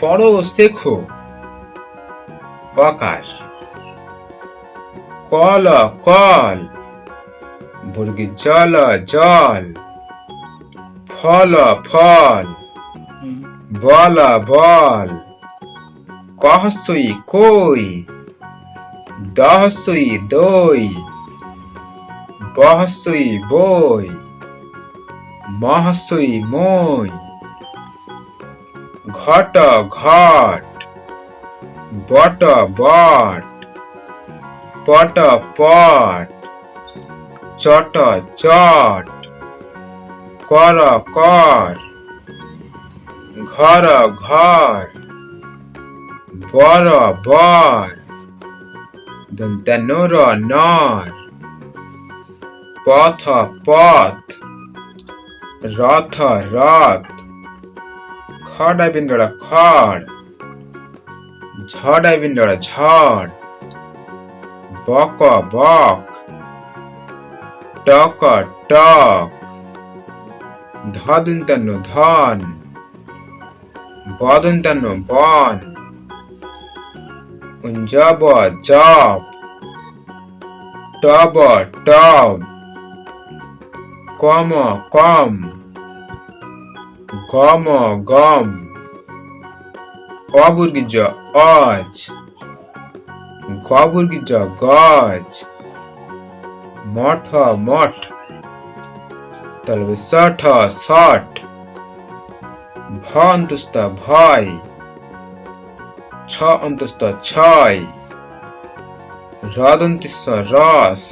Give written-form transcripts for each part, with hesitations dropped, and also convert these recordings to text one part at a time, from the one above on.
পড়ো শেখো অকার। Call call, বর্গে জল জল, ফল ফল, বল বল, কহসই কই, দহসই দই, বহসই বই, মহসই মই, ঘট ঘট, বট বট, পট পট, চট চট, কর কর, ঘর ঘর, বর বর, দন্তনুর নর, পথ পথ, রথ রথ, খড় বিন্দুর খড়, ঝড় বিন্দুর ঝড়, বক বক, টক টক, ধদন্তনু ধন, বদন্তনু বন, জব জব, টব টব, কম কম, গম গম, অবুর্গিজ অজ, গবুর্গিজ গজ, মঠ মঠ, তলবে সঠ সঠ, ভ অন্তস্থ ভয়, ছ অন্তস্থ ছয়, রদন্তিস্ব রস,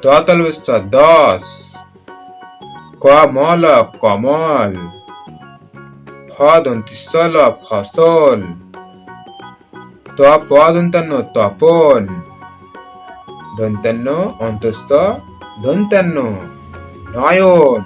দতলবিস্ব দশ, কমল কমল, ফদন্তিস্বল ফসল, তপদন্তন্য তপন, দন্তন্য অন্তস্থ দন্তন্য নয়ন।